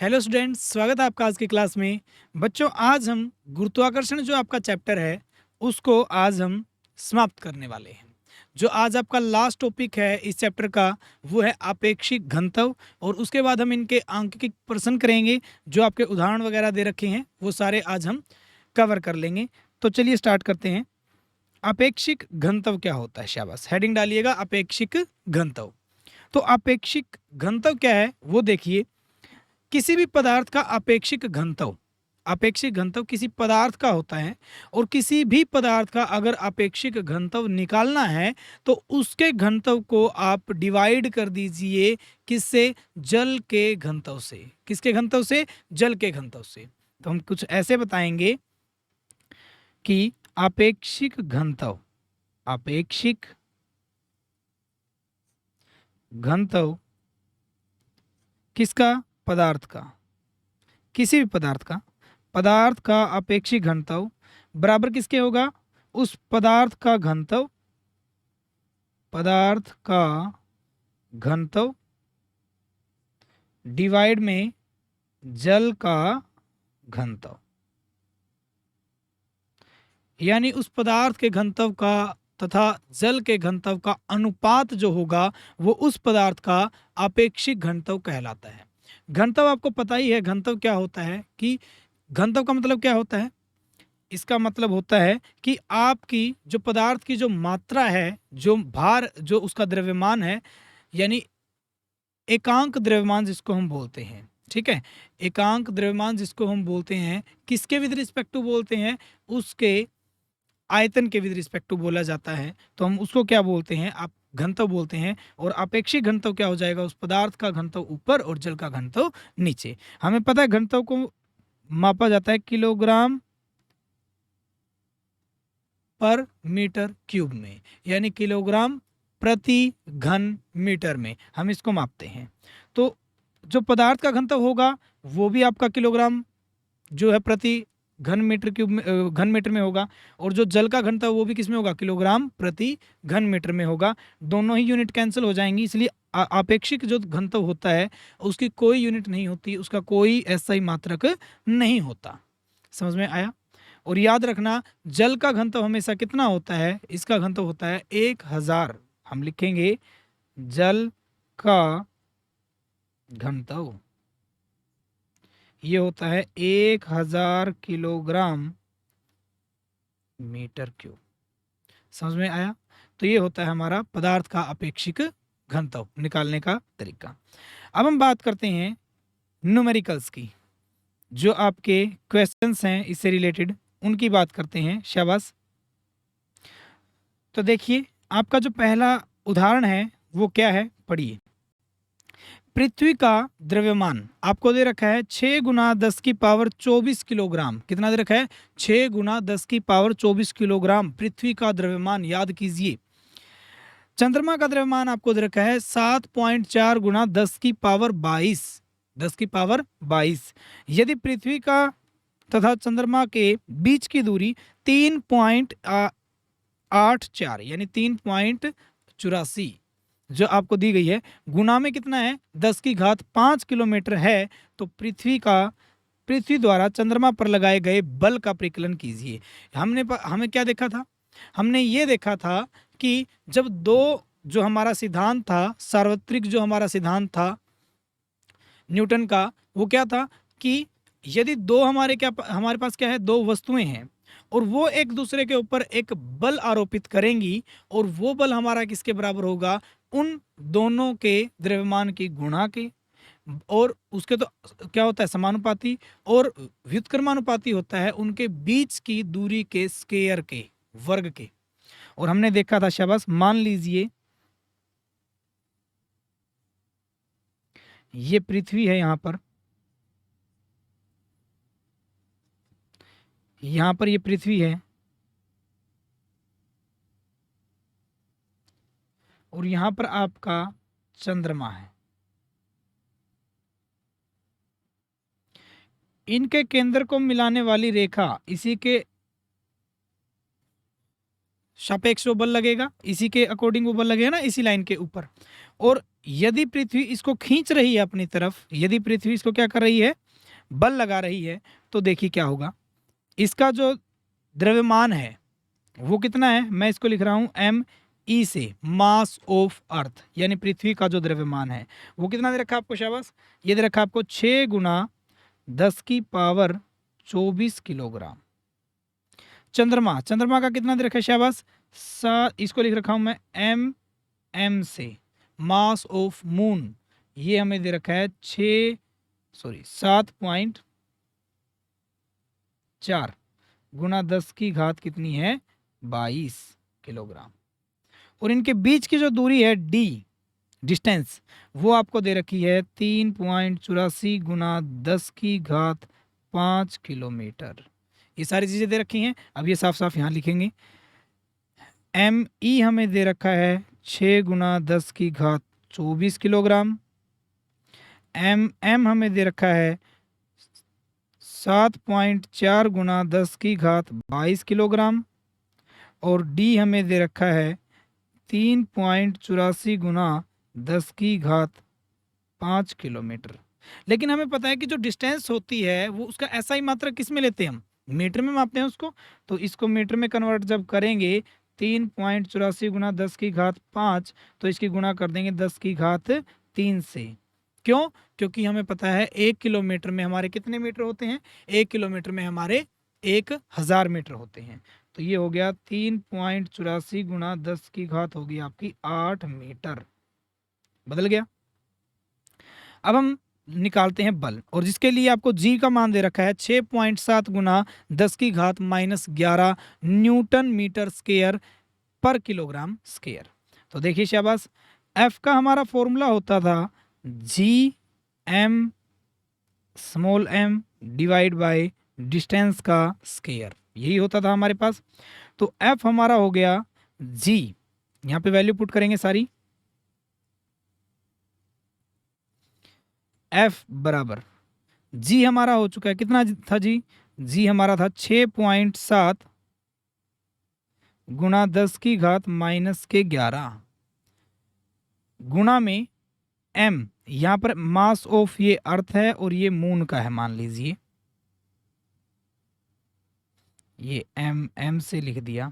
Hello students, स्वागत है आपका आज की क्लास में। बच्चों, आज हम गुरुत्वाकर्षण जो आपका चैप्टर है उसको आज हम समाप्त करने वाले हैं। जो आज आपका लास्ट टॉपिक है इस चैप्टर का वो है आपेक्षिक घनत्व, और उसके बाद हम इनके सांख्यिक प्रश्न करेंगे। जो आपके उदाहरण वगैरह दे रखे हैं वो सारे आज हम कवर कर लेंगे। तो चलिए स्टार्ट करते हैं। आपेक्षिक घनत्व क्या होता है? शाबाश, हेडिंग डालिएगा अपेक्षिक घनत्व। तो अपेक्षिक घनत्व क्या है वो देखिए। किसी भी पदार्थ का अपेक्षिक घनत्व किसी पदार्थ का होता है, और किसी भी पदार्थ का अगर अपेक्षिक घनत्व निकालना है तो उसके घनत्व को आप डिवाइड कर दीजिए किससे? जल के घनत्व से। किसके घनत्व से? जल के घनत्व से। तो हम कुछ ऐसे बताएंगे कि अपेक्षिक घनत्व किसका? पदार्थ का। किसी भी पदार्थ का अपेक्षिक घनत्व बराबर किसके होगा? उस पदार्थ का घनत्व डिवाइड में जल का घनत्व। यानी उस पदार्थ के घनत्व का तथा जल के घनत्व का अनुपात जो होगा वो उस पदार्थ का अपेक्षिक घनत्व कहलाता है। घनत्व आपको पता ही है। घनत्व क्या होता है कि घनत्व का मतलब क्या होता है? इसका मतलब होता है कि आपकी जो पदार्थ की जो मात्रा है, जो भार, जो उसका द्रव्यमान है, यानी एकांक द्रव्यमान जिसको हम बोलते हैं। ठीक है, एकांक द्रव्यमान जिसको हम बोलते हैं, किसके विद रिस्पेक्ट टू बोलते हैं? उसके आयतन के विद रिस्पेक्ट टू बोला जाता है। तो हम उसको क्या बोलते हैं? आप घनत्व बोलते हैं। और अपेक्षिक घनत्व क्या हो जाएगा? उस पदार्थ का घनत्व ऊपर और जल का घनत्व नीचे। हमें पता है घनत्व को मापा जाता है किलोग्राम पर मीटर क्यूब में, यानी किलोग्राम प्रति घन मीटर में हम इसको मापते हैं। तो जो पदार्थ का घनत्व होगा वो भी आपका किलोग्राम जो है प्रति घन मीटर क्यूब में, घन मीटर में होगा। और जो जल का घनत्व वो भी किस में होगा? किलोग्राम प्रति घन मीटर में होगा। दोनों ही यूनिट कैंसिल हो जाएंगी, इसलिए आपेक्षिक जो घनत्व होता है उसकी कोई यूनिट नहीं होती, उसका कोई ऐसा ही मात्रक नहीं होता। समझ में आया? और याद रखना, जल का घनत्व हमेशा कितना होता है? इसका घनत्व होता है 1000। हम लिखेंगे जल का घनत्व ये होता है 1000 किलोग्राम मीटर क्यूब। समझ में आया? तो ये होता है हमारा पदार्थ का अपेक्षिक घनत्व निकालने का तरीका। अब हम बात करते हैं न्यूमेरिकल्स की। जो आपके क्वेश्चंस हैं इससे रिलेटेड उनकी बात करते हैं। शाबाश। तो देखिए, आपका जो पहला उदाहरण है वो क्या है, पढ़िए। पृथ्वी का द्रव्यमान आपको दे रखा है 6 गुना 10 की पावर 24 किलोग्राम। कितना दे रखा है? 6 गुना 10 की पावर 24 किलोग्राम पृथ्वी का द्रव्यमान। याद कीजिए। चंद्रमा का द्रव्यमान आपको दे रखा है 7.4 गुना 10 की पावर 22। 10 की पावर 22। यदि पृथ्वी का तथा चंद्रमा के बीच की दूरी 3.84 यानी 3.84 जो आपको दी गई है, गुना में कितना है? 10 की घात 5 किलोमीटर है। तो पृथ्वी द्वारा चंद्रमा पर लगाए गए बल का परिकलन कीजिए। हमें क्या देखा था? हमने ये देखा था कि जब दो, जो हमारा सिद्धांत था, सार्वत्रिक जो हमारा सिद्धांत था न्यूटन का, वो क्या था कि यदि हमारे पास क्या है? दो वस्तुएं हैं और वो एक दूसरे के ऊपर एक बल आरोपित करेंगी, और वो बल हमारा किसके बराबर होगा? उन दोनों के द्रव्यमान की गुणा के। और उसके तो क्या होता है? समानुपाती। और व्युत्क्रमानुपाती होता है उनके बीच की दूरी के स्क्वायर के, वर्ग के। और हमने देखा था, शाबाश, मान लीजिए ये पृथ्वी है, यहां पर ये पृथ्वी है, और यहां पर आपका चंद्रमा है। इनके केंद्र को मिलाने वाली रेखा इसी के सापेक्ष वो बल लगेगा, इसी के अकॉर्डिंग वो बल लगेगा ना, इसी लाइन के ऊपर। और यदि पृथ्वी इसको खींच रही है अपनी तरफ, यदि पृथ्वी इसको क्या कर रही है, बल लगा रही है, तो देखिए क्या होगा। इसका जो द्रव्यमान है वो कितना है, मैं इसको लिख रहा हूं एम ई से, मास ऑफ अर्थ, यानी पृथ्वी का जो द्रव्यमान है वो कितना दे रखा है आपको, शाबाश, ये दे रखा है आपको 6 गुना 10 की पावर 24 किलोग्राम। चंद्रमा, चंद्रमा का कितना दे रखा है, शाबाश, इसको लिख रखा हूं मैं एम एम से, मास ऑफ मून, ये हमें दे रखा है 7.4 गुना 10 की घात कितनी है, 22 किलोग्राम। और इनके बीच की जो दूरी है डी, डिस्टेंस, वो आपको दे रखी है 3.84 गुना 10 की घात 5 किलोमीटर। ये सारी चीज़ें दे रखी हैं। अब ये साफ साफ यहाँ लिखेंगे। एम ई हमें दे रखा है 6 गुना 10 की घात 24 किलोग्राम। एम एम हमें दे रखा है 7.4 गुना 10 की घात 22 किलोग्राम। और डी हमें दे रखा है 3.84 गुना 10 की घात 5 किलोमीटर। लेकिन हमें पता है कि जो डिस्टेंस होती है वो उसका ऐसा ही मात्रा किस में लेते हैं, हम मीटर में मापते हैं उसको। तो इसको मीटर में कन्वर्ट जब करेंगे 3.84 गुना 10 की घात 5, तो इसकी गुणा कर देंगे 10 की घात 3 से। क्यों? क्योंकि हमें पता है 1 किलोमीटर में हमारे कितने मीटर होते हैं, 1 किलोमीटर में हमारे 1000 मीटर होते हैं। तो ये हो गया 3.84 गुना 10 की घात होगी आपकी 8 मीटर। बदल गया। अब हम निकालते हैं बल, और जिसके लिए आपको जी का मान दे रखा है 6.7 गुना 10 की घात -11 न्यूटन मीटर स्क्वायर पर किलोग्राम स्क्वायर। तो देखिए शाबाश, एफ का हमारा फॉर्मूला होता था G M small M divide by distance का स्क्वायर, यही होता था हमारे पास। तो एफ हमारा हो गया जी, यहाँ पे वैल्यू पुट करेंगे सारी, एफ बराबर जी हमारा हो चुका है कितना था जी, जी हमारा था 6.7 गुना 10 की घात -11 गुना में एम, यहाँ पर मास ऑफ ये अर्थ है और ये मून का है, मान लीजिए ये एम से लिख दिया।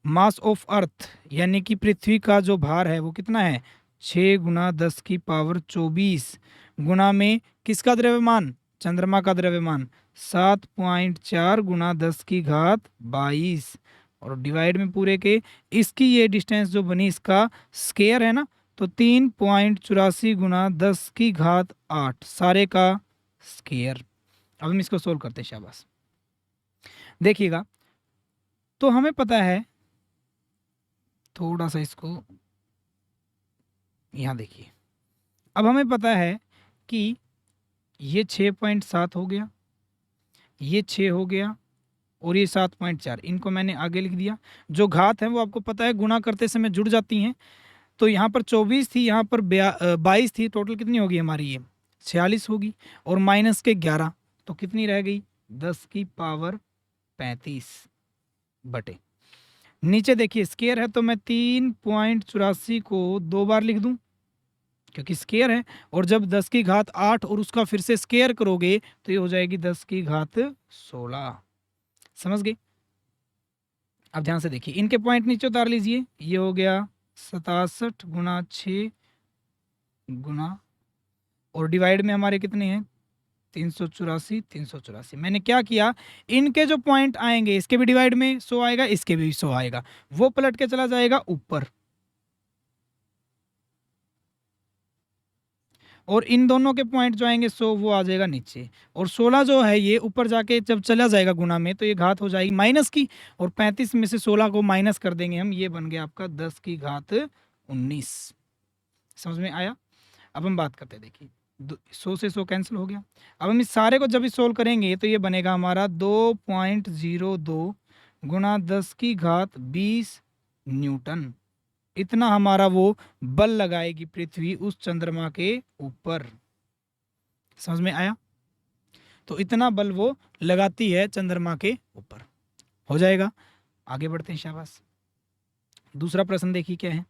मास ऑफ अर्थ यानी कि पृथ्वी का जो भार है वो कितना है, 6 गुना 10 की पावर 24 गुना में किसका द्रव्यमान, चंद्रमा का द्रव्यमान 7.4 गुना 10 की घात 22, और डिवाइड में पूरे के इसकी ये डिस्टेंस जो बनी इसका स्क्वायर है ना, तो 3.84 गुना 10 की घात 8 सारे का स्क्वायर। अब हम इसको सोल्व करते हैं, शाबाश। देखिएगा, तो हमें पता है, थोड़ा सा इसको यहाँ देखिए, अब हमें पता है कि ये 6.7 हो गया, ये 6 हो गया, और ये 7.4, इनको मैंने आगे लिख दिया। जो घात है वो आपको पता है गुना करते समय जुड़ जाती हैं। तो यहाँ पर 24 थी, यहाँ पर 22 थी, टोटल कितनी होगी हमारी, ये 46 होगी, और माइनस के 11, तो कितनी रह गई 10 की पावर 35 बटे, नीचे देखिए स्क्वायर है तो मैं 3.84 को 2 बार लिख दूं क्योंकि स्क्वायर है, और जब 10 की घात 8 और उसका फिर से स्क्वायर करोगे तो ये हो जाएगी 10 की घात 16। समझ गए? अब ध्यान से देखिए, इनके पॉइंट नीचे उतार लीजिए, ये हो गया 67 गुना 6 गुना, और डिवाइड में हमारे कितने हैं 384। मैंने क्या किया, इनके जो पॉइंट आएंगे इसके भी डिवाइड में 100 आएगा, इसके भी 100 आएगा, वो पलट के चला जाएगा ऊपर, और इन दोनों के पॉइंट जो आएंगे 100 वो आ जाएगा नीचे, और 16 जो है ये ऊपर जाके जब चला जाएगा गुना में तो ये घात हो जाएगी माइनस की, और 35 में से 16 को माइनस कर देंगे हम, ये बन गया आपका 10 की घात 19। समझ में आया? अब हम बात करते हैं, देखिए 100 से 100 कैंसिल हो गया। अब हम इस सारे को जब भी सोल्व करेंगे तो ये बनेगा हमारा 2.02 गुना 10 की घात 20 न्यूटन। इतना हमारा वो बल लगाएगी पृथ्वी उस चंद्रमा के ऊपर। समझ में आया? तो इतना बल वो लगाती है चंद्रमा के ऊपर। हो जाएगा, आगे बढ़ते हैं, शाबाश। दूसरा प्रश्न देखिए क्या है।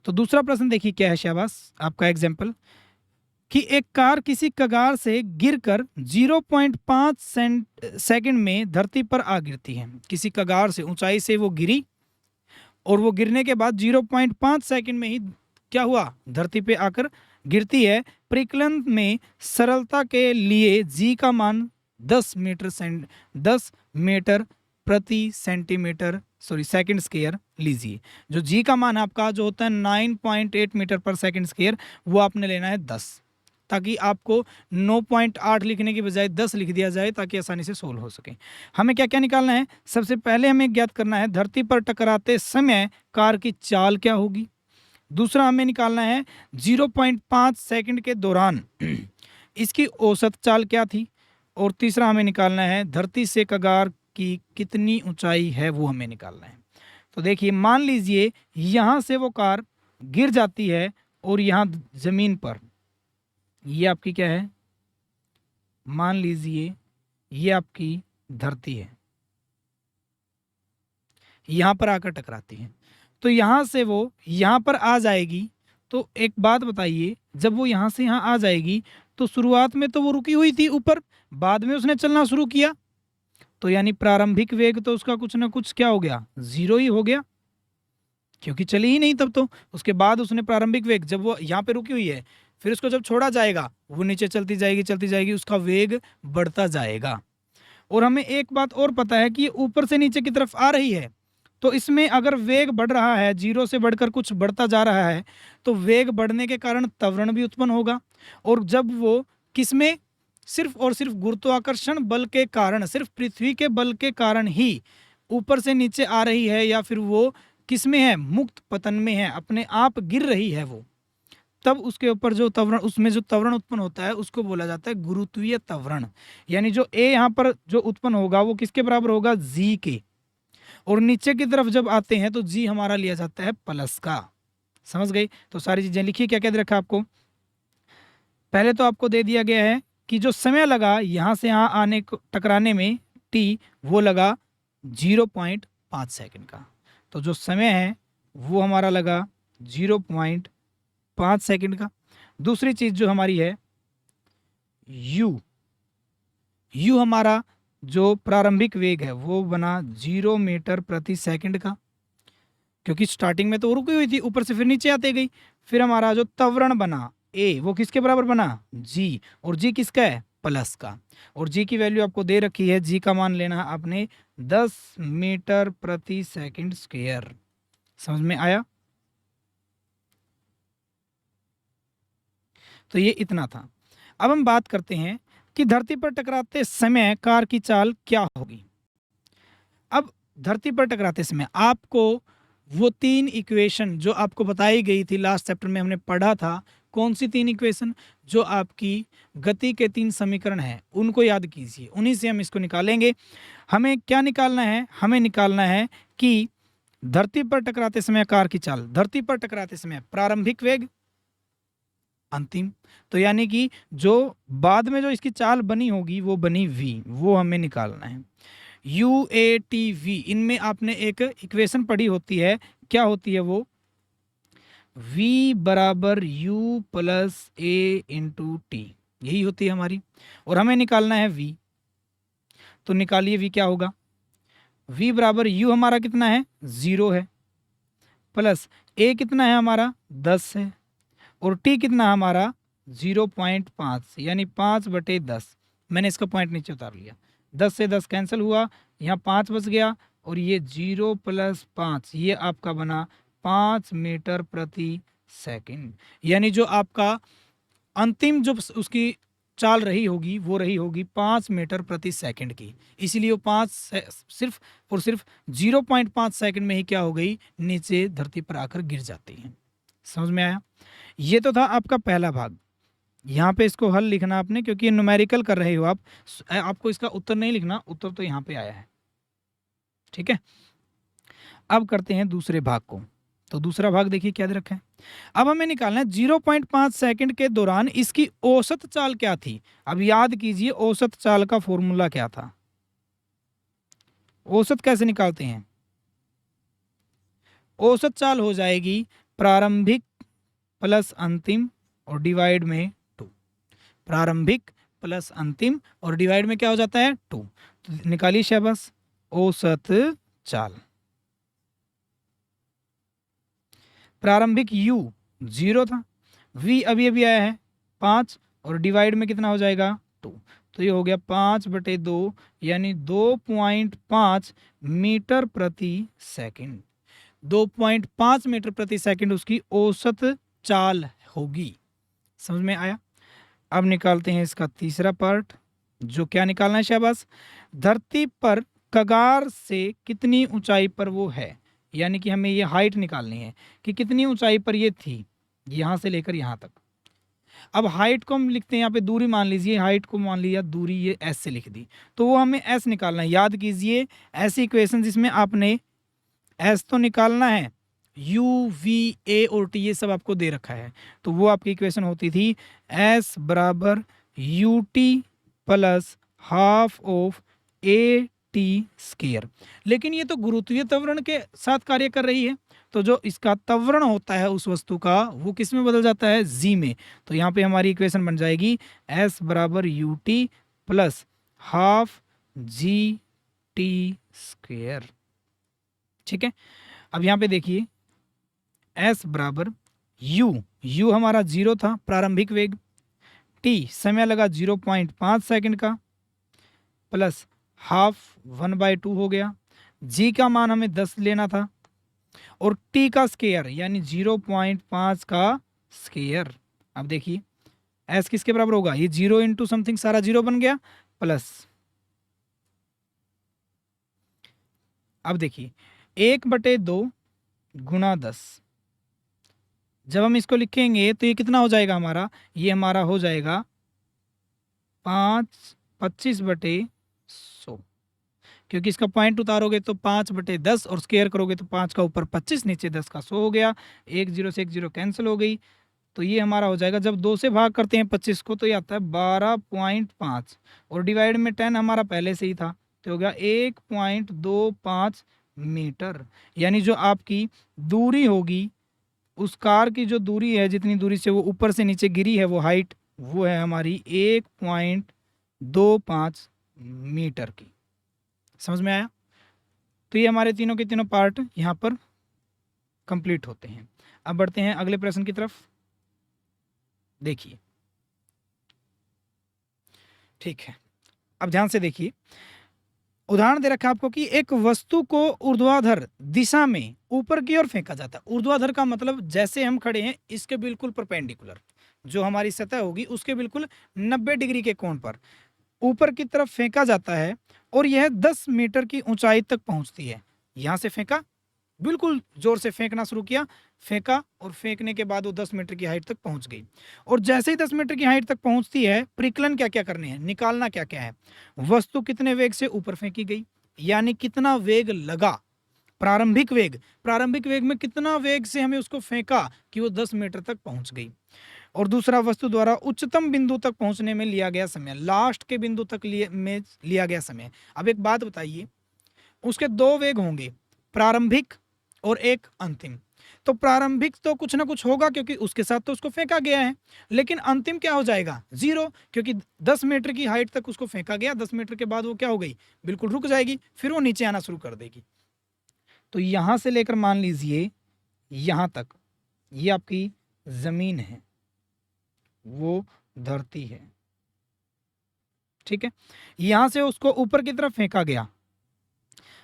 तो दूसरा प्रश्न देखिए क्या है शाबाश, आपका एग्जाम्पल कि एक कार किसी कगार से गिरकर 0.5 सेकंड में धरती पर आ गिरती है। किसी कगार से, ऊंचाई से वो गिरी और वो गिरने के बाद 0.5 सेकंड में ही क्या हुआ, धरती पे आकर गिरती है। परिकलन में सरलता के लिए जी का मान 10 मीटर प्रति सेंटीमीटर सेकंड स्क्वायर लीजिए। जो जी का मान आपका जो होता है 9.8 मीटर पर सेकंड स्क्वायर, वो आपने लेना है 10, ताकि आपको 9.8 लिखने की बजाय 10 लिख दिया जाए ताकि आसानी से सोल्व हो सके। हमें क्या क्या निकालना है, सबसे पहले हमें ज्ञात करना है धरती पर टकराते समय कार की चाल क्या होगी। दूसरा हमें निकालना है 0.5 सेकंड के दौरान इसकी औसत चाल क्या थी। और तीसरा हमें निकालना है धरती से कगार की कितनी ऊंचाई है, वो हमें निकालना है। तो देखिए मान लीजिए यहाँ से वो कार गिर जाती है और यहाँ ज़मीन पर, ये आपकी क्या है, मान लीजिए ये आपकी धरती है, यहाँ पर आकर टकराती है। तो यहाँ से वो यहाँ पर आ जाएगी। तो एक बात बताइए, जब वो यहाँ से यहाँ आ जाएगी तो शुरुआत में तो वो रुकी हुई थी ऊपर, बाद में उसने चलना शुरू किया, तो यानी प्रारंभिक वेग तो उसका कुछ ना कुछ क्या हो गया, 0 ही हो गया, क्योंकि चली ही नहीं तब तो। उसके बाद उसने प्रारंभिक वेग, जब वो यहाँ पे रुकी हुई है, फिर उसको जब छोड़ा जाएगा वो नीचे चलती जाएगी, उसका वेग बढ़ता जाएगा। और हमें एक बात और पता है कि ये ऊपर से नीचे की तरफ आ रही है, तो इसमें अगर वेग बढ़ रहा है, 0 से बढ़कर कुछ बढ़ता जा रहा है, तो वेग बढ़ने के कारण त्वरण भी उत्पन्न होगा। और जब वो किसमें, सिर्फ और सिर्फ गुरुत्वाकर्षण बल के कारण, सिर्फ पृथ्वी के बल के कारण ही ऊपर से नीचे आ रही है, या फिर वो किसमें है, मुक्त पतन में है, अपने आप गिर रही है वो, तब उसके ऊपर जो त्वरण, उसमें जो त्वरण उत्पन्न होता है उसको बोला जाता है गुरुत्वीय त्वरण। यानी जो ए यहाँ पर जो उत्पन्न होगा वो किसके बराबर होगा, जी के। और नीचे की तरफ जब आते हैं तो जी हमारा लिया जाता है प्लस का। समझ गई। तो सारी चीजें लिखिए, क्या क्या दे रखा आपको। पहले तो आपको दे दिया गया है कि जो समय लगा यहाँ से यहाँ आने को, टकराने में टी, वो लगा 0.5 सेकंड का। तो जो समय है वो हमारा लगा 0.5 सेकंड का। दूसरी चीज जो हमारी है यू हमारा जो प्रारंभिक वेग है वो बना 0 मीटर प्रति सेकंड का, क्योंकि स्टार्टिंग में तो रुकी हुई थी, ऊपर से फिर नीचे आते गई। फिर हमारा जो त्वरण बना ए, वो किसके बराबर बना, जी। और जी किसका है, प्लस का। और जी की वैल्यू आपको दे रखी है, जी का मान लेना आपने 10 मीटर प्रति सेकंड स्क्वायर। समझ में आया। तो ये इतना था। अब हम बात करते हैं कि धरती पर टकराते समय कार की चाल क्या होगी। अब धरती पर टकराते समय आपको वो 3 इक्वेशन जो आपको बताई गई थी लास्ट चैप्टर में, हमने पढ़ा था। कौन सी 3 इक्वेशन, जो आपकी गति के 3 समीकरण हैं, उनको याद कीजिए, उन्हीं से हम इसको निकालेंगे। हमें क्या निकालना है, हमें निकालना है कि धरती पर टकराते समय कार की चाल, धरती पर टकराते समय प्रारंभिक वेग, अंतिम। तो यानी कि जो बाद में जो इसकी चाल बनी होगी वो बनी v, वो हमें निकालना है। u a t v, इनमें आपने एक इक्वेशन पढ़ी होती है, क्या होती है वो, v बराबर u plus a into T, यही होती है हमारी। और हमें निकालना है v, तो निकालिए v क्या होगा। v बराबर u हमारा कितना है, 0 है, प्लस a कितना है हमारा 10 है, और t कितना हमारा 0.5, यानी 5/10। मैंने इसका पॉइंट नीचे उतार लिया, 10 से 10 कैंसिल हुआ, यहाँ 5 बच गया, और ये 0 + 5, ये आपका बना 5 मीटर प्रति सेकंड। यानी जो आपका अंतिम जो उसकी चाल रही होगी वो रही होगी 5 मीटर प्रति सेकंड की। इसीलिए वो सिर्फ और सिर्फ 0.5 सेकंड में ही क्या हो गई, नीचे धरती पर आकर गिर जाती है। समझ में आया। ये तो था आपका पहला भाग। यहाँ पे इसको हल लिखना आपने, क्योंकि ये न्यूमेरिकल कर रहे हो आप, आपको इसका उत्तर नहीं लिखना, उत्तर तो यहाँ पे आया है। ठीक है, अब करते हैं दूसरे भाग को। तो दूसरा भाग देखिए क्या दे रखा है। अब हमें निकालना है 0.5 सेकंड के दौरान इसकी औसत चाल क्या थी। अब याद कीजिए औसत चाल का फॉर्मूला क्या था। औसत कैसे निकालते हैं, औसत चाल हो जाएगी प्रारंभिक प्लस अंतिम और डिवाइड में 2। प्रारंभिक प्लस अंतिम और डिवाइड में क्या हो जाता है 2। तो निकालिए शाबाश औसत चाल। प्रारंभिक u 0 था, v अभी अभी आया है 5 और डिवाइड में कितना हो जाएगा 2। तो ये हो गया 5/2 यानी 2.5 मीटर प्रति सेकंड। 2.5 मीटर प्रति सेकंड उसकी औसत चाल होगी। समझ में आया? अब निकालते हैं इसका तीसरा पार्ट, जो क्या निकालना है शाबाश, धरती पर कगार से कितनी ऊंचाई पर वो है, यानी कि हमें ये हाइट निकालनी है कि कितनी ऊंचाई पर ये थी, यहाँ से लेकर यहाँ तक। अब हाइट को हम लिखते हैं यहाँ पे, दूरी मान लीजिए, हाइट को मान लिया दूरी ये s से लिख दी, तो वो हमें s निकालना है। याद कीजिए ऐसी इक्वेशन जिसमें आपने s तो निकालना है, u v a और t ये सब आपको दे रखा है, तो वो आपकी इक्वेशन होती थी s बराबर U T plus half of A T square. लेकिन ये तो गुरुत्वीय त्वरण के साथ कार्य कर रही है, तो जो इसका त्वरण होता है उस वस्तु का वो किस में बदल जाता है, जी में। तो यहाँ पे हमारी इक्वेशन बन जाएगी s बराबर U T plus half G T square. ठीक है, अब यहाँ पे देखिए s बराबर u हमारा 0 था प्रारंभिक वेग, t समय लगा 0.5 सेकंड का, प्लस हाफ 1/2 हो गया, g का मान हमें 10 लेना था और t का स्क्वायर यानी 0.5 का स्क्वायर। अब देखिए s किसके बराबर होगा, ये 0 इंटू समथिंग सारा 0 बन गया, प्लस अब देखिए 1/2 गुणा 10। जब हम इसको लिखेंगे तो ये कितना हो जाएगा हमारा, ये हमारा हो जाएगा 25/100, क्योंकि इसका पॉइंट उतारोगे तो 5/10 और स्क्वायर करोगे तो 5 का ऊपर 25 नीचे 10 का 100 हो गया, 1 0 से 1 0 कैंसिल हो गई, तो ये हमारा हो जाएगा। जब 2 से भाग करते हैं 25 को तो ये आता है 12.5 और डिवाइड में 10 हमारा पहले से ही था, तो हो गया 1.25 मीटर। यानी जो आपकी दूरी होगी उस कार की जो दूरी है, जितनी दूरी से वो ऊपर से नीचे गिरी है वो हाइट, वो है हमारी 1.25 मीटर की। समझ में आया? तो ये हमारे तीनों के तीनों पार्ट यहाँ पर कंप्लीट होते हैं। अब बढ़ते हैं अगले प्रश्न की तरफ। देखिए ठीक है, अब ध्यान से देखिए, उदाहरण दे रखा है आपको कि एक वस्तु को ऊर्ध्वाधर दिशा में ऊपर की ओर फेंका जाता है। ऊर्ध्वाधर का मतलब जैसे हम खड़े हैं इसके बिल्कुल परपेंडिकुलर, जो हमारी सतह होगी उसके बिल्कुल 90 डिग्री के कोण पर ऊपर की तरफ फेंका जाता है और यह 10 मीटर की ऊंचाई तक पहुंचती है। यहाँ से फेंका, बिल्कुल जोर से फेंकना शुरू किया, फेंका और फेंकने के बाद वो 10 मीटर की हाइट तक पहुंच गई। और जैसे ही 10 मीटर की हाइट तक पहुंचती है, परिकलन क्या क्या करने हैं, निकालना क्या क्या है, वस्तु कितने वेग से ऊपर फेंकी गई, यानी कितना वेग लगा, प्रारंभिक वेग में कितना वेग से हमें उसको फेंका कि वो 10 मीटर तक पहुंच गई। और दूसरा, वस्तु द्वारा उच्चतम बिंदु तक पहुंचने में लिया गया समय, लास्ट के बिंदु तक लिया गया समय। अब एक बात बताइए, उसके 2 वेग होंगे, प्रारंभिक और एक अंतिम। तो प्रारंभिक तो कुछ ना कुछ होगा क्योंकि उसके साथ तो उसको फेंका गया है, लेकिन अंतिम क्या हो जाएगा, 0, क्योंकि 10 मीटर की हाइट तक उसको फेंका गया, 10 मीटर के बाद वो क्या हो गई, बिल्कुल रुक जाएगी, फिर वो नीचे आना शुरू कर देगी। तो यहां से लेकर मान लीजिए यहां तक ये आपकी जमीन है, वो धरती है, ठीक है। यहां से उसको ऊपर की तरफ फेंका गया,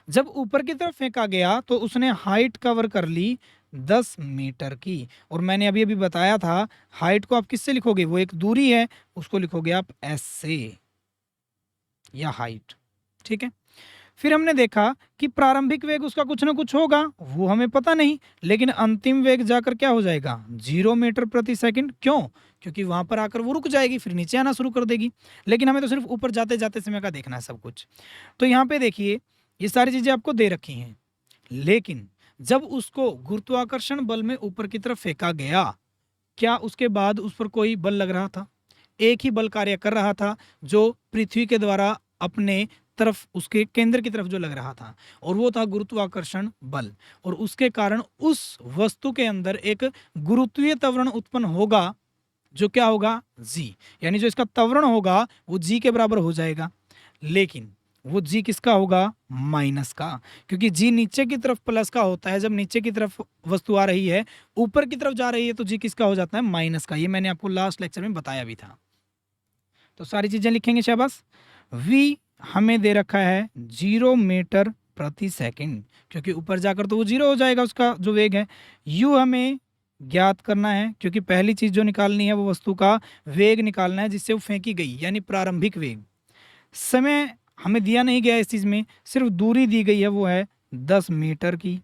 जब ऊपर की तरफ फेंका गया तो उसने हाइट कवर कर ली 10 मीटर की। और मैंने अभी अभी बताया था हाइट को आप किससे लिखोगे, वो एक दूरी है, उसको लिखोगे आप एस से, या हाइट, ठीक है। फिर हमने देखा कि प्रारंभिक वेग उसका कुछ ना कुछ होगा, वो हमें पता नहीं, लेकिन अंतिम वेग जाकर क्या हो जाएगा, 0 मीटर प्रति सेकंड। क्यों? क्योंकि वहां पर आकर वो रुक जाएगी, फिर नीचे आना शुरू कर देगी, लेकिन हमें तो सिर्फ ऊपर जाते जाते समय का देखना है सब कुछ। तो यहाँ पे देखिए ये सारी चीजें आपको दे रखी हैं, लेकिन जब उसको गुरुत्वाकर्षण बल में ऊपर की तरफ फेंका गया, क्या उसके बाद उस पर कोई बल लग रहा था? एक ही बल कार्य कर रहा था, जो पृथ्वी के द्वारा अपने तरफ, उसके केंद्र की तरफ जो लग रहा था, और वो था गुरुत्वाकर्षण बल। और उसके कारण उस वस्तु के अंदर एक गुरुत्वीय त्वरण उत्पन्न होगा, जो क्या होगा, जी। यानी जो इसका त्वरण होगा वो जी के बराबर हो जाएगा, लेकिन वो जी किसका होगा, माइनस का, क्योंकि जी नीचे की तरफ प्लस का होता है। जब नीचे की तरफ वस्तु आ रही है, ऊपर की तरफ जा रही है, तो जी किसका हो जाता है, माइनस का। ये मैंने आपको लास्ट लेक्चर में बताया भी था। तो सारी चीजें लिखेंगे शाबाश। v हमें दे रखा है 0 मीटर प्रति सेकंड, क्योंकि ऊपर जाकर तो वो 0 हो जाएगा उसका जो वेग है। u हमें ज्ञात करना है, क्योंकि पहली चीज जो निकालनी है वो वस्तु का वेग निकालना है जिससे वो फेंकी गई, यानी प्रारंभिक वेग। समय हमें दिया नहीं गया इस चीज में, सिर्फ दूरी दी गई है, वो है 10 मीटर की।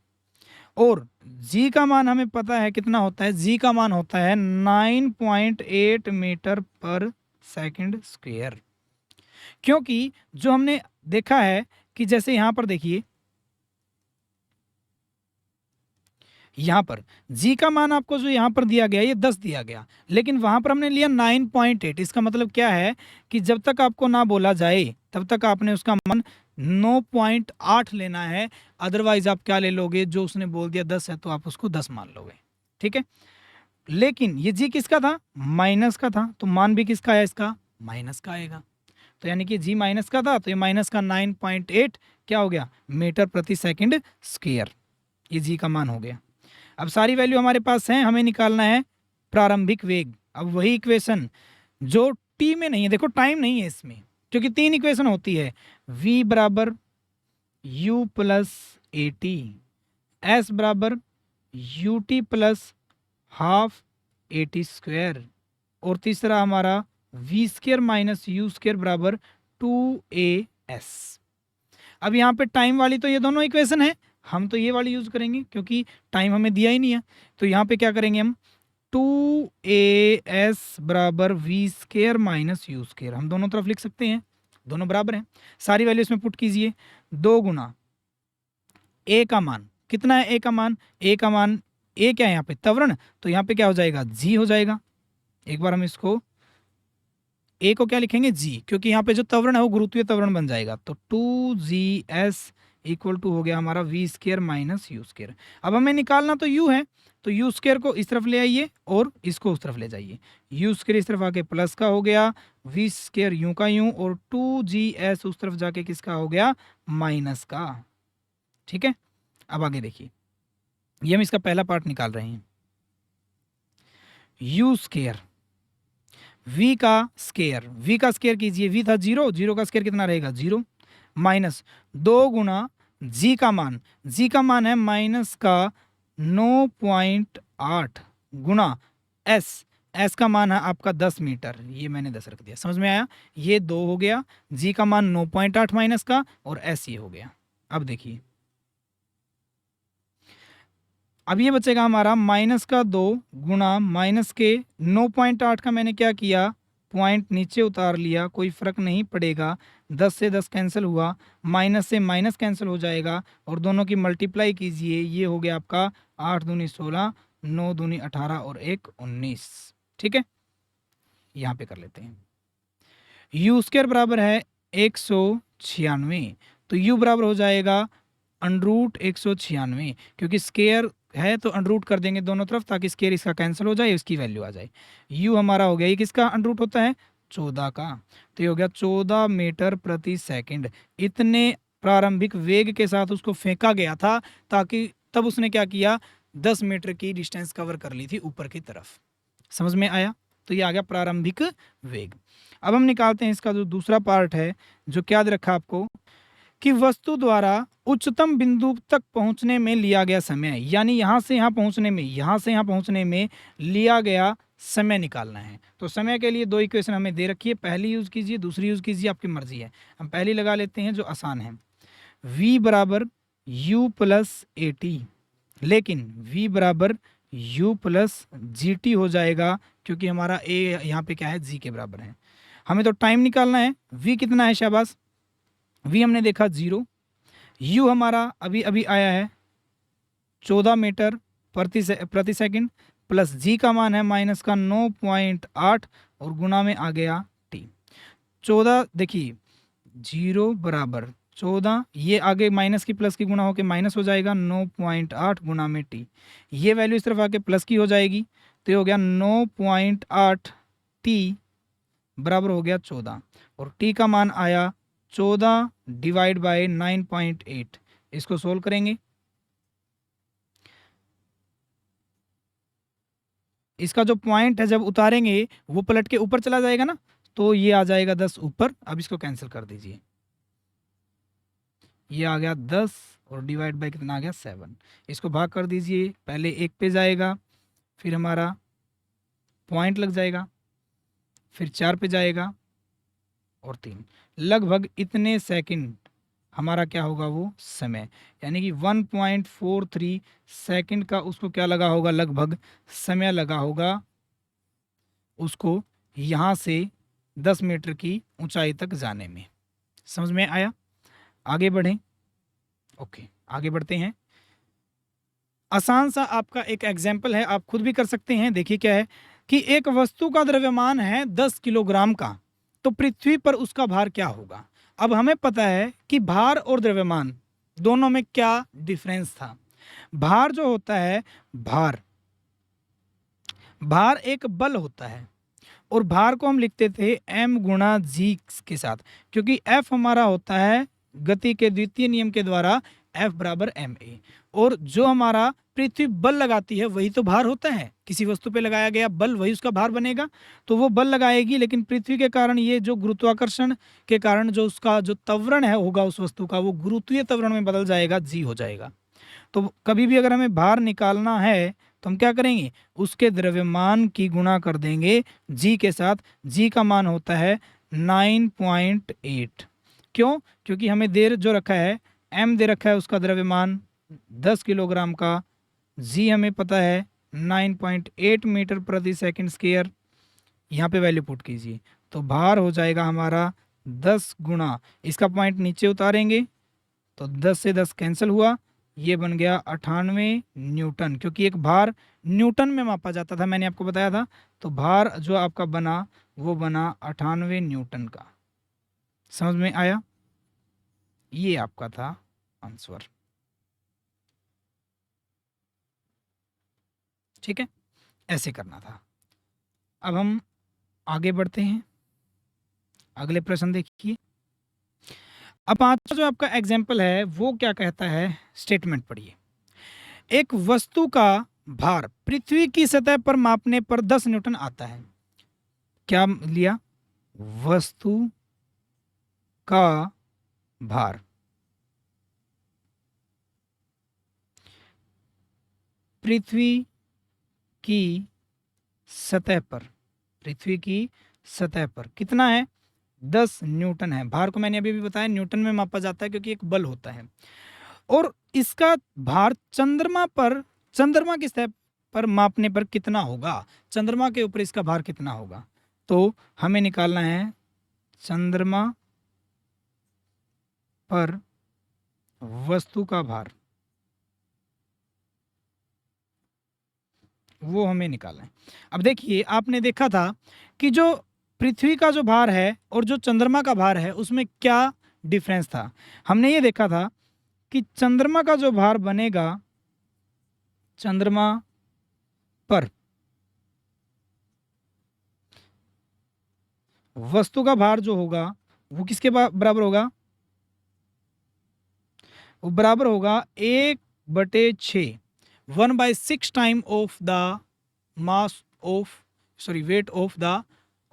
और g का मान हमें पता है कितना होता है, g का मान होता है 9.8 मीटर पर सेकंड स्क्वायर। क्योंकि जो हमने देखा है कि जैसे यहां पर देखिए, यहां पर g का मान आपको जो यहां पर दिया गया ये 10 दिया गया, लेकिन वहां पर हमने लिया 9.8। इसका मतलब क्या है कि जब तक आपको ना बोला जाए तब तक आपने उसका मान 9.8 लेना है। अदरवाइज आप क्या ले लोगे, जो उसने बोल दिया 10 है तो आप उसको 10 मान लोगे, ठीक है। लेकिन ये जी किसका था, माइनस का था, तो मान भी किसका है, इसका माइनस का आएगा। तो यानी कि जी माइनस का था, तो ये माइनस का 9.8 क्या हो गया, मीटर प्रति सेकंड स्क्वायर, ये जी का मान हो गया। अब सारी वैल्यू हमारे पास है, हमें निकालना है प्रारंभिक वेग। अब वही इक्वेशन जो टी में नहीं है, देखो टाइम नहीं है इसमें, क्योंकि 3 इक्वेशन होती है, v बराबर u plus A T, S बराबर U T plus half A T square, और तीसरा हमारा V square minus U square बराबर 2as। अब यहाँ पे टाइम वाली तो ये दोनों इक्वेशन है, हम तो ये वाली यूज करेंगे क्योंकि टाइम हमें दिया ही नहीं है। तो यहाँ पे क्या करेंगे हम, 2as बराबर V square minus U square, हम दोनों तरफ लिख सकते हैं, दोनों बराबर हैं। सारी वैल्यू इसमें पुट कीजिए, 2 गुना ए का मान कितना है, ए का मान, ए का मान, ए क्या है यहाँ पे त्वरण, तो यहाँ पे क्या हो जाएगा, जी हो जाएगा। एक बार हम इसको ए को क्या लिखेंगे, जी, क्योंकि यहाँ पे जो त्वरण है वो गुरुत्वीय त्वरण बन जाएगा। तो 2GS इक्वल टू हो गया हमारा V square minus U square. अब हमें निकालना तो यू है, तो यू स्क्र को इस तरफ ले आइए और इसको उस तरफ ले जाइए। यू स्क्र इस तरफ आके प्लस का हो गया, वी स्क्र यू का यू, और 2GS उस तरफ जाके किसका हो गया, माइनस का, ठीक है। अब आगे देखिए, ये हम इसका पहला पार्ट निकाल रहे हैं, यू स्क्र v का स्केयर, v का स्केयर कीजिए, v था 0, 0 का स्केयर कितना रहेगा 0, माइनस 2 गुना g का मान, g का मान है माइनस का 9.8 गुना s, s का मान है आपका 10 मीटर, ये मैंने 10 रख दिया, समझ में आया। ये 2 हो गया, g का मान 9.8 माइनस का, और s ये हो गया। अब देखिए, अब ये बचेगा हमारा माइनस का 2 गुना माइनस के 9.8 का मैंने क्या किया, पॉइंट नीचे उतार लिया, कोई फर्क नहीं पड़ेगा, 10 से 10 कैंसिल हुआ, माइनस से माइनस कैंसिल हो जाएगा, और दोनों की मल्टीप्लाई कीजिए, ये हो गया आपका 8 दूनी 16, 9 दूनी 18 और 1 19, ठीक है। यहाँ पे कर लेते हैं, यू स्क्वायर बराबर है 196, तो यू बराबर हो जाएगा अंडरूट 196, क्योंकि स्केयर है तो अंडरूट कर देंगे दोनों तरफ, ताकि स्केयर इसका कैंसिल हो जाए, इसकी वैल्यू आ जाए। यू हमारा हो गया, ये किसका अंडरूट होता है, 14 का, तो ये हो गया 14 मीटर प्रति सेकंड। इतने प्रारंभिक वेग के साथ उसको फेंका गया था, ताकि तब उसने क्या किया, 10 मीटर की डिस्टेंस कवर कर ली थी ऊपर की तरफ, समझ में आया। तो ये आ गया प्रारंभिक वेग। अब हम निकालते हैं इसका जो दूसरा पार्ट है, जो क्या दे रखा आपको, कि वस्तु द्वारा उच्चतम बिंदु तक पहुंचने में लिया गया समय, यानी यहां से यहां पहुंचने में, यहां से यहां पहुंचने में लिया गया समय निकालना है। तो समय के लिए 2 इक्वेशन हमें दे रखी है, पहली यूज कीजिए, दूसरी यूज कीजिए, आपकी मर्जी है। हम पहली लगा लेते हैं जो आसान है, v बराबर u प्लस ए टी, लेकिन v बराबर u प्लस जी टी हो जाएगा, क्योंकि हमारा a यहाँ पे क्या है, g के बराबर है। हमें तो टाइम निकालना है, v कितना है शाबाश, v हमने देखा 0, u हमारा अभी अभी आया है 14 मीटर प्रति सेकंड, प्लस g का मान है माइनस का 9.8, और गुना में आ गया t। 14 देखिए, 0 बराबर 14, ये आगे माइनस की प्लस की गुणा होकर माइनस हो जाएगा 9.8 गुना में टी, ये वैल्यू इस तरफ आके प्लस की हो जाएगी, तो ये हो गया 9.8 टी बराबर हो गया 14, और टी का मान आया 14 डिवाइड बाय 9.8। इसको सोल्व करेंगे, इसका जो पॉइंट है जब उतारेंगे वो पलट के ऊपर चला जाएगा ना, तो ये आ जाएगा 10 ऊपर। अब इसको कैंसिल कर दीजिए, ये आ गया 10 और डिवाइड बाय कितना आ गया 7। इसको भाग कर दीजिए, पहले 1 पे जाएगा, फिर हमारा पॉइंट लग जाएगा, फिर 4 पे जाएगा और 3, लगभग इतने सेकंड हमारा क्या होगा वो समय, यानी कि 1.43 सेकंड का उसको क्या लगा होगा, लगभग समय लगा होगा उसको यहाँ से 10 मीटर की ऊंचाई तक जाने में। समझ में आया? आगे बढ़ें। ओके, आगे बढ़ते हैं। आसान सा आपका एक एग्जाम्पल है, आप खुद भी कर सकते हैं। देखिए क्या है कि एक वस्तु का द्रव्यमान है 10 किलोग्राम का, तो पृथ्वी पर उसका भार क्या होगा। अब हमें पता है कि भार और द्रव्यमान दोनों में क्या डिफरेंस था। भार जो होता है, भार भार एक बल होता है, और भार को हम लिखते थे m गुणा जी के साथ, क्योंकि F हमारा होता है गति के द्वितीय नियम के द्वारा F बराबर ma, और जो हमारा पृथ्वी बल लगाती है वही तो भार होता है। किसी वस्तु पे लगाया गया बल वही उसका भार बनेगा, तो वो बल लगाएगी, लेकिन पृथ्वी के कारण ये जो गुरुत्वाकर्षण के कारण जो उसका जो त्वरण है होगा उस वस्तु का, वो गुरुत्वीय त्वरण में बदल जाएगा, जी हो जाएगा। तो कभी भी अगर हमें भार निकालना है तो हम क्या करेंगे, उसके द्रव्यमान की गुणा कर देंगे जी के साथ। जी का मान होता है 9.8। क्यों? क्योंकि हमें देर जो रखा है m दे रखा है, उसका द्रव्यमान 10 किलोग्राम का, जी हमें पता है 9.8 मीटर प्रति सेकंड स्क्वायर। यहाँ पे वैल्यू पुट कीजिए, तो भार हो जाएगा हमारा 10 गुना, इसका पॉइंट नीचे उतारेंगे तो 10 से 10 कैंसिल हुआ, ये बन गया 98 न्यूटन, क्योंकि एक भार न्यूटन में मापा जाता था, मैंने आपको बताया था। तो भार जो आपका बना वो बना 98 न्यूटन का। समझ में आया? ये आपका था आंसर। ठीक है, ऐसे करना था। अब हम आगे बढ़ते हैं, अगले प्रश्न देखिए। अब पांचवा जो आपका एग्जाम्पल है वो क्या कहता है, स्टेटमेंट पढ़िए। एक वस्तु का भार पृथ्वी की सतह पर मापने पर 10 न्यूटन आता है। क्या लिया? वस्तु का भार पृथ्वी की सतह पर, पृथ्वी की सतह पर कितना है, 10 न्यूटन है। भार को मैंने अभी भी बताया न्यूटन में मापा जाता है क्योंकि एक बल होता है। और इसका भार चंद्रमा पर, चंद्रमा की सतह पर मापने पर कितना होगा, चंद्रमा के ऊपर इसका भार कितना होगा। तो हमें निकालना है चंद्रमा पर वस्तु का भार, वो हमें निकालना है। अब देखिए, आपने देखा था कि जो पृथ्वी का जो भार है और जो चंद्रमा का भार है उसमें क्या डिफरेंस था। हमने ये देखा था कि चंद्रमा का जो भार बनेगा, चंद्रमा पर वस्तु का भार जो होगा वो किसके बराबर होगा, वो बराबर होगा 1/6, 1/6 time of the mass of, sorry weight of the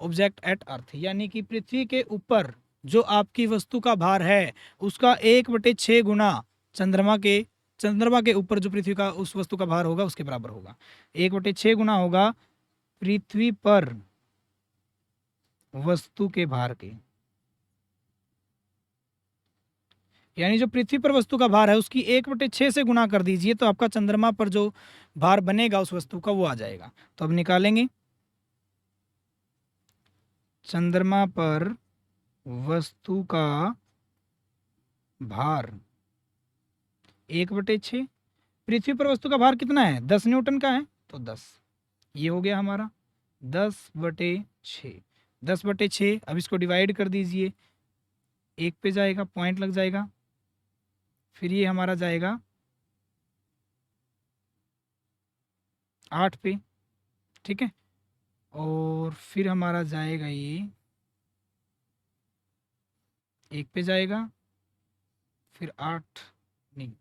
object at earth. यानी कि पृथ्वी के ऊपर जो आपकी वस्तु का भार है उसका 1/6 गुना चंद्रमा के ऊपर जो पृथ्वी का उस वस्तु का भार होगा उसके बराबर होगा। 1/6 गुना होगा पृथ्वी पर वस्तु के भार के, यानी जो पृथ्वी पर वस्तु का भार है उसकी 1/6 से गुना कर दीजिए, तो आपका चंद्रमा पर जो भार बनेगा उस वस्तु का वो आ जाएगा। तो अब निकालेंगे, चंद्रमा पर वस्तु का भार 1/6, पृथ्वी पर वस्तु का भार कितना है, 10 न्यूटन का है, तो 10, ये हो गया हमारा 10/6, 10/6। अब इसको डिवाइड कर दीजिए, 1 पे जाएगा, पॉइंट लग जाएगा, फिर ये हमारा जाएगा 8 पे, ठीक है, और फिर हमारा जाएगा ये 1 पे जाएगा, फिर 8 नहीं,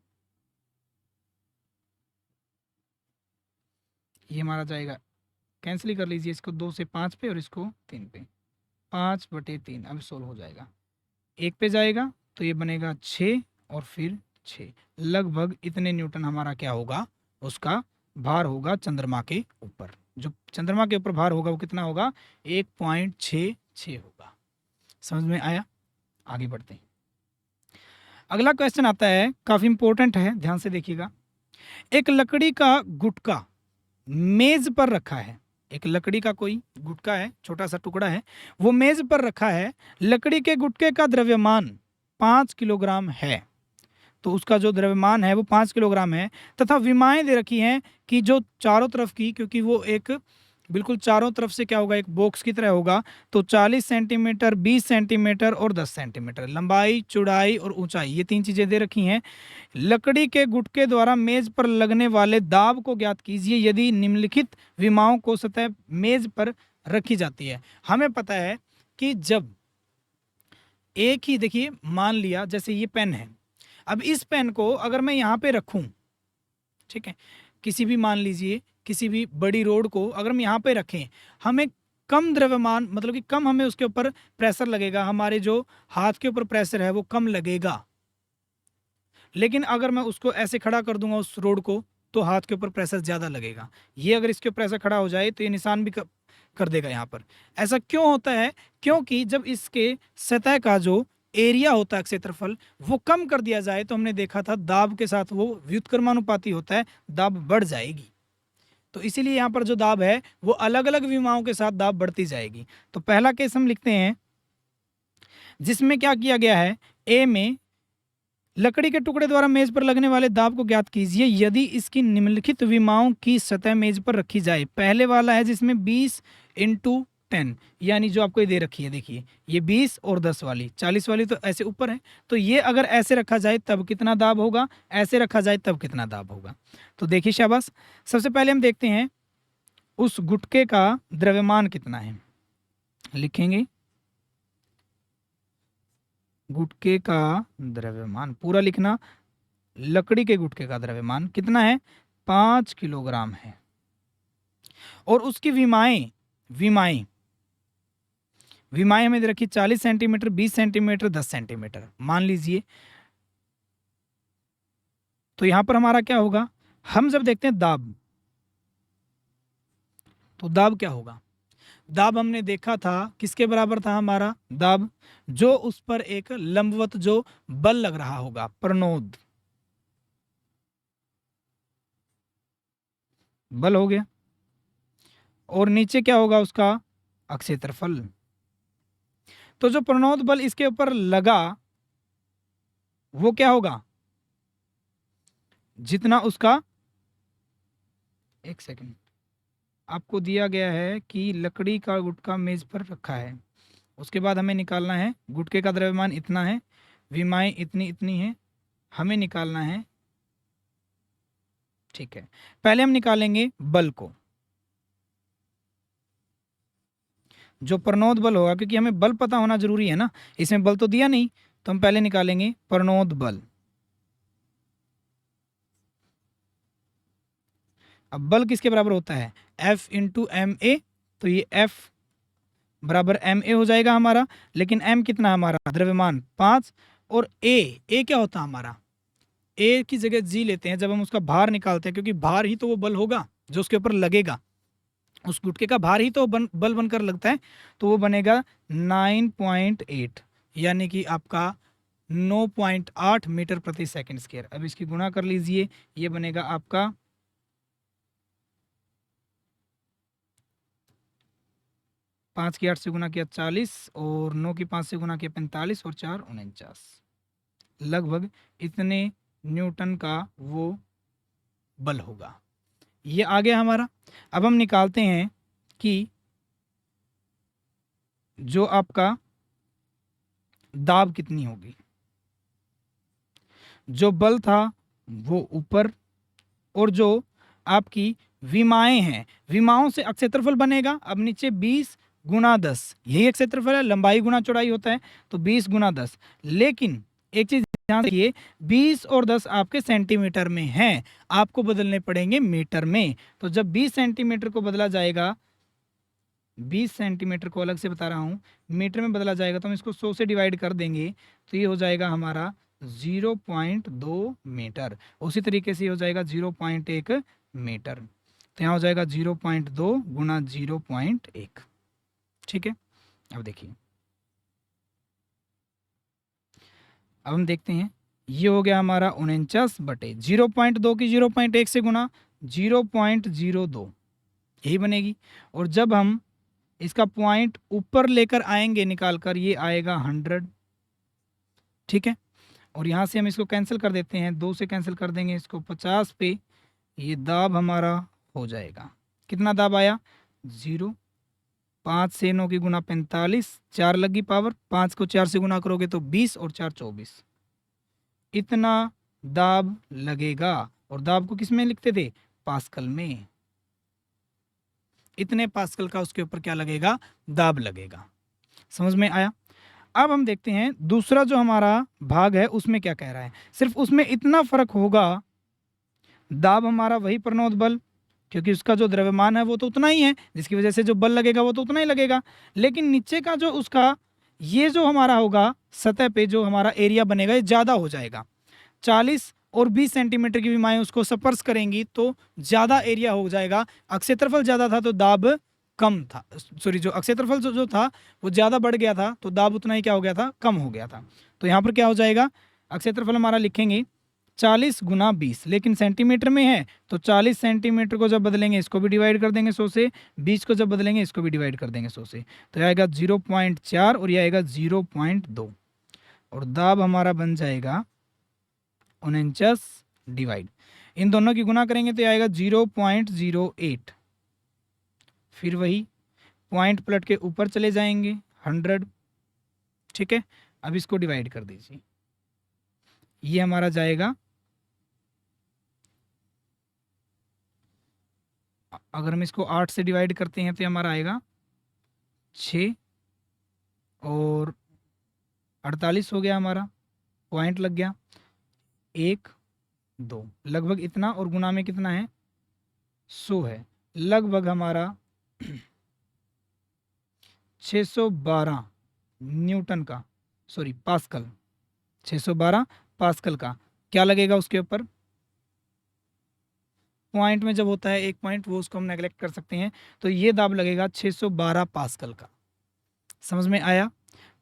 ये हमारा जाएगा, कैंसिल ही कर लीजिए इसको, 2 से 5 पे और इसको 3 पे, 5/3 अब सोल्व हो जाएगा। 1 पे जाएगा तो ये बनेगा 6 और फिर 6, लगभग इतने न्यूटन हमारा क्या होगा, उसका भार होगा चंद्रमा के ऊपर। जो चंद्रमा के ऊपर भार होगा वो कितना होगा, 1.66 होगा। समझ में आया? आगे बढ़ते हैं। अगला क्वेश्चन आता है, काफी इंपॉर्टेंट है, ध्यान से देखिएगा। एक लकड़ी का गुटका मेज पर रखा है, एक लकड़ी का कोई गुटका है, छोटा सा टुकड़ा है, वो मेज पर रखा है। लकड़ी के गुटके का द्रव्यमान 5 किलोग्राम है, तो उसका जो द्रव्यमान है वो 5 किलोग्राम है, तथा विमाएं दे रखी हैं कि जो चारों तरफ की, क्योंकि वो एक बिल्कुल चारों तरफ से क्या होगा, एक बॉक्स की तरह होगा, तो 40 सेंटीमीटर, 20 सेंटीमीटर और 10 सेंटीमीटर लंबाई, चौड़ाई और ऊंचाई, ये 3 चीजें दे रखी हैं। लकड़ी के गुटके द्वारा मेज पर लगने वाले दाब को ज्ञात कीजिए यदि निम्नलिखित विमाओं को सतह मेज पर रखी जाती है। हमें पता है कि जब एक ही, देखिए मान लिया जैसे ये पेन है, अब इस पेन को अगर मैं यहाँ पे रखूं, ठीक है, किसी भी मान लीजिए किसी भी बड़ी रोड को अगर हम यहाँ पे रखें, हमें कम द्रव्यमान, मतलब कि कम हमें उसके ऊपर प्रेशर लगेगा, हमारे जो हाथ के ऊपर प्रेशर है वो कम लगेगा। लेकिन अगर मैं उसको ऐसे खड़ा कर दूंगा उस रोड को, तो हाथ के ऊपर प्रेशर ज़्यादा लगेगा। ये अगर इसके ऊपर ऐसा खड़ा हो जाए तो ये निशान भी कर देगा यहाँ पर। ऐसा क्यों होता है? क्योंकि जब इसके सतह का जो एरिया होता है, क्षेत्रफल, वो कम कर दिया जाए तो हमने देखा था दाब के साथ वो व्युत्क्रमानुपाती होता है, दाब बढ़ जाएगी। तो इसीलिए यहाँ पर जो दाब है वो अलग अलग विमाओं के साथ दाब बढ़ती जाएगी। तो पहला केस हम लिखते हैं जिसमें क्या किया गया है, ए में लकड़ी के टुकड़े द्वारा मेज पर लगने वाले दाब को ज्ञात कीजिए यदि इसकी निम्नलिखित विमाओं की सतह मेज पर रखी जाए। पहले वाला है जिसमें 20x10, यानी जो आपको ये दे रखी है, देखिए ये 20 और 10 वाली, 40 वाली तो ऐसे ऊपर है, तो ये अगर ऐसे रखा जाए तब कितना दाब होगा, ऐसे रखा जाए तब कितना दाब होगा। तो देखिए शाबाश, सबसे पहले हम देखते हैं उस गुटके का द्रव्यमान कितना है। लिखेंगे गुटके का द्रव्यमान, पूरा लिखना, लकड़ी के गुटके का द्रव्यमान कितना है, 5 किलोग्राम है। और उसकी विमाएं विमाएं विमाएं हमें दे रखी 40 सेंटीमीटर, 20 सेंटीमीटर, 10 सेंटीमीटर मान लीजिए। तो यहां पर हमारा क्या होगा, हम जब देखते हैं दाब, तो दाब क्या होगा, दाब हमने देखा था किसके बराबर था हमारा दाब, जो उस पर एक लंबवत जो बल लग रहा होगा, प्रणोद बल हो गया, और नीचे क्या होगा उसका अक्षेत्रफल। तो जो प्रणोद बल इसके ऊपर लगा वो क्या होगा, जितना उसका, एक सेकंड, आपको दिया गया है कि लकड़ी का गुटका मेज पर रखा है, उसके बाद हमें निकालना है गुटके का द्रव्यमान इतना है, विमाएं इतनी इतनी है, हमें निकालना है, ठीक है। पहले हम निकालेंगे बल को, जो प्रणोद बल होगा, क्योंकि हमें बल पता होना जरूरी है ना, इसमें बल तो दिया नहीं, तो हम पहले निकालेंगे प्रणोद बल। अब बल किसके बराबर होता है, F इंटू एम ए, तो ये F बराबर एम ए हो जाएगा हमारा, लेकिन m कितना हमारा द्रव्यमान 5, और a क्या होता है हमारा, a की जगह g लेते हैं जब हम उसका भार निकालते हैं, क्योंकि भार ही तो वो बल होगा जो उसके ऊपर लगेगा, उस गुटके का भार ही तो बल बनकर लगता है, तो वो बनेगा 9.8, यानी कि आपका 9.8 मीटर प्रति सेकंड स्क्वायर। अब इसकी गुणा कर लीजिए, ये बनेगा आपका 5 की 8 से गुना किया 40, और 9 की 5 से गुना किया 45, और 4 49, लगभग इतने न्यूटन का वो बल होगा। ये आ गया हमारा। अब हम निकालते हैं कि जो आपका दाब कितनी होगी। जो बल था वो ऊपर, और जो आपकी विमाएं हैं, विमाओं से क्षेत्रफल बनेगा। अब नीचे 20 गुना 10, यही एक क्षेत्रफल है, लंबाई गुना चौड़ाई होता है, तो 20 गुना 10। लेकिन एक चीज ध्यान रखिए, 20 और 10 आपके सेंटीमीटर में हैं, आपको बदलने पड़ेंगे मीटर में। तो जब 20 सेंटीमीटर को बदला जाएगा, 20 सेंटीमीटर को अलग से बता रहा हूँ, मीटर में बदला जाएगा, तो हम इसको 100 से डिवाइड कर देंगे, तो ये हो जाएगा हमारा 0.2 मीटर। उसी तरीके से हो जाएगा 0.1 मीटर, तो यहाँ हो जाएगा 0.2 गुना 0.1। ठीक है, अब देखिए, अब हम देखते हैं, ये हो गया हमारा 49 बटे 0.2 की 0.1 से गुना 0.02, यही बनेगी। और जब हम इसका पॉइंट ऊपर लेकर आएंगे निकाल कर, ये आएगा 100। ठीक है, और यहाँ से हम इसको कैंसिल कर देते हैं, 2 से कैंसिल कर देंगे इसको, 50 पे ये दाब हमारा हो जाएगा। कितना दाब आया? 0। 5 से 9 की गुना 45, 4 लगी पावर, 5 को 4 से गुना करोगे तो 20 और 4 24, इतना दाब लगेगा। और दाब को किस में लिखते थे? पास्कल में। इतने पास्कल का उसके ऊपर क्या लगेगा? दाब लगेगा। समझ में आया? अब हम देखते हैं दूसरा जो हमारा भाग है उसमें क्या कह रहा है। सिर्फ उसमें इतना फर्क होगा, दाब हमारा वही प्रणोद बल, क्योंकि उसका जो द्रव्यमान है वो तो उतना ही है, जिसकी वजह से जो बल लगेगा वो तो उतना ही लगेगा। लेकिन नीचे का जो उसका ये जो हमारा होगा, सतह पे जो हमारा एरिया बनेगा ये ज़्यादा हो जाएगा। 40 और 20 सेंटीमीटर की विमाएं उसको स्पर्श करेंगी तो ज़्यादा एरिया हो जाएगा। क्षेत्रफल ज़्यादा था तो दाब कम था, सॉरी, जो क्षेत्रफल जो था वो ज़्यादा बढ़ गया था तो दाब उतना ही क्या हो गया था? कम हो गया था। तो यहाँ पर क्या हो जाएगा? क्षेत्रफल हमारा लिखेंगे 40 गुना 20, लेकिन सेंटीमीटर में है तो 40 सेंटीमीटर को जब बदलेंगे इसको भी डिवाइड कर देंगे 100 से, 20 को जब बदलेंगे इसको भी डिवाइड कर देंगे 100 से, तो आएगा 0.4 और ये आएगा 0.2, और दाब हमारा बन जाएगा 49 डिवाइड, इन दोनों की गुना करेंगे तो आएगा 0.08। फिर वही पॉइंट पलट के ऊपर चले जाएंगे 100। ठीक है, अब इसको डिवाइड कर दीजिए, ये हमारा जाएगा, अगर हम इसको 8 से डिवाइड करते हैं तो हमारा आएगा 6 और 48 हो गया, हमारा पॉइंट लग गया 1 2 लगभग इतना, और गुना में कितना है? 100 है, लगभग हमारा 612 न्यूटन का, सॉरी पास्कल, 612 पास्कल का क्या लगेगा उसके ऊपर? पॉइंट में जब होता है एक पॉइंट, वो उसको हम नेगलेक्ट कर सकते हैं, तो ये दाब लगेगा 612 पास्कल का। समझ में आया?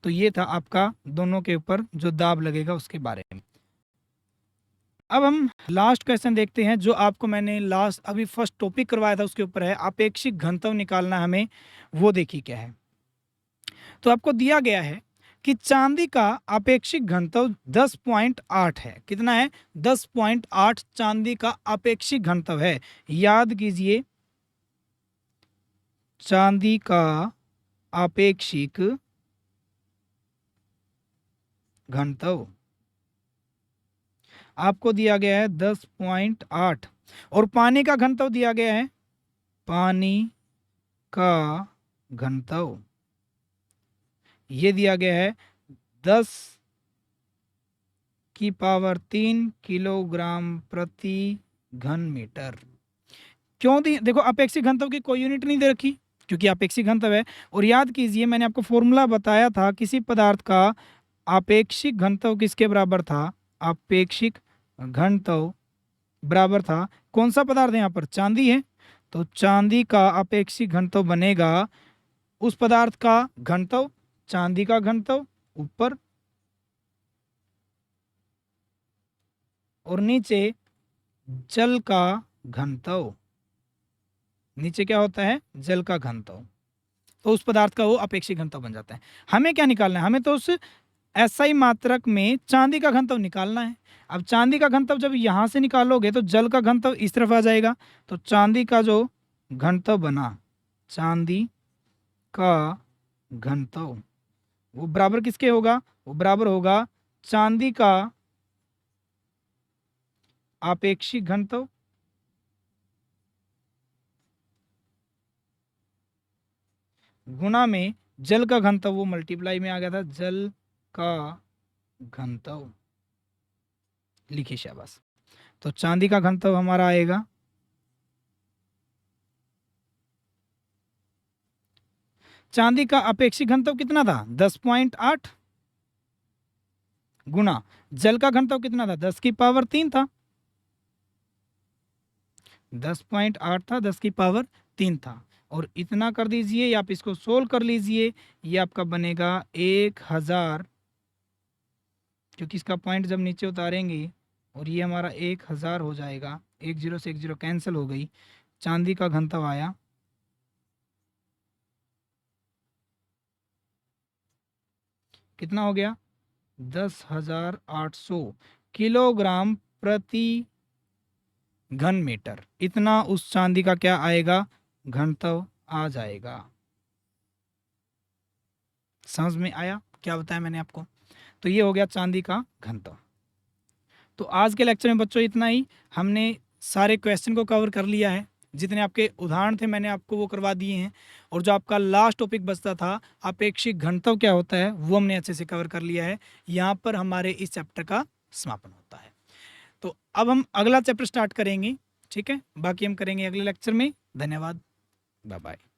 तो ये था आपका दोनों के ऊपर जो दाब लगेगा उसके बारे में। अब हम लास्ट क्वेश्चन देखते हैं, जो आपको मैंने लास्ट अभी फर्स्ट टॉपिक करवाया था उसके ऊपर है, अपेक्षिक घनत्व निकालना हमें, वो देखिए क्या है। तो आपको दिया गया है कि चांदी का अपेक्षिक घनत्व 10.8 है। कितना है? 10.8 चांदी का अपेक्षिक घनत्व है। याद कीजिए, चांदी का अपेक्षिक घनत्व आपको दिया गया है 10.8, और पानी का घनत्व दिया गया है, पानी का घनत्व ये दिया गया है 10 की पावर 3 किलोग्राम प्रति घन मीटर। क्यों दी? देखो, अपेक्षिक घनत्व की कोई यूनिट नहीं दे रखी क्योंकि अपेक्षिक घनत्व है। और याद कीजिए, मैंने आपको फॉर्मूला बताया था, किसी पदार्थ का अपेक्षिक घनत्व किसके बराबर था? अपेक्षिक घनत्व बराबर था, कौन सा पदार्थ है यहाँ पर? चांदी है, तो चांदी का अपेक्षिक घनत्व बनेगा उस पदार्थ का घनत्व, चांदी का घनत्व ऊपर, और नीचे जल का घनत्व। नीचे क्या होता है? जल का घनत्व। तो उस पदार्थ का वो अपेक्षिक घनत्व बन जाता है। हमें क्या निकालना है? हमें तो उस SI मात्रक में चांदी का घनत्व निकालना है। अब चांदी का घनत्व जब यहाँ से निकालोगे तो जल का घनत्व इस तरफ आ जाएगा, तो चांदी का जो घनत्व बना, चांदी का घनत्व वो बराबर किसके होगा? वो बराबर होगा चांदी का आपेक्षिक घनत्व गुणा में जल का घनत्व, वो मल्टीप्लाई में आ गया था, जल का घनत्व, लिखिए शाबाश। तो चांदी का घनत्व हमारा आएगा चांदी का अपेक्षित घनत्व कितना था 10.8 गुना जल का घनत्व कितना था 10 की पावर 3 था, 10.8 था, 10 की पावर 3 था। और इतना कर दीजिए, आप इसको सोल्व कर लीजिए, ये आपका बनेगा 1000, क्योंकि इसका पॉइंट जब नीचे उतारेंगे और ये हमारा 1000 हो जाएगा, 10 से 10 कैंसिल हो गई, चांदी का घनत्व आया कितना हो गया 10,800 किलोग्राम प्रति घन मीटर। इतना उस चांदी का क्या आएगा घनत्व आ जाएगा। समझ में आया क्या बताया मैंने आपको? तो ये हो गया चांदी का घनत्व। तो आज के लेक्चर में बच्चों इतना ही, हमने सारे क्वेश्चन को कवर कर लिया है, जितने आपके उदाहरण थे मैंने आपको वो करवा दिए हैं, और जो आपका लास्ट टॉपिक बचता था अपेक्षित घनत्व क्या होता है वो हमने अच्छे से कवर कर लिया है। यहाँ पर हमारे इस चैप्टर का समापन होता है। तो अब हम अगला चैप्टर स्टार्ट करेंगे, ठीक है, बाकी हम करेंगे अगले लेक्चर में। धन्यवाद, बाय बाय।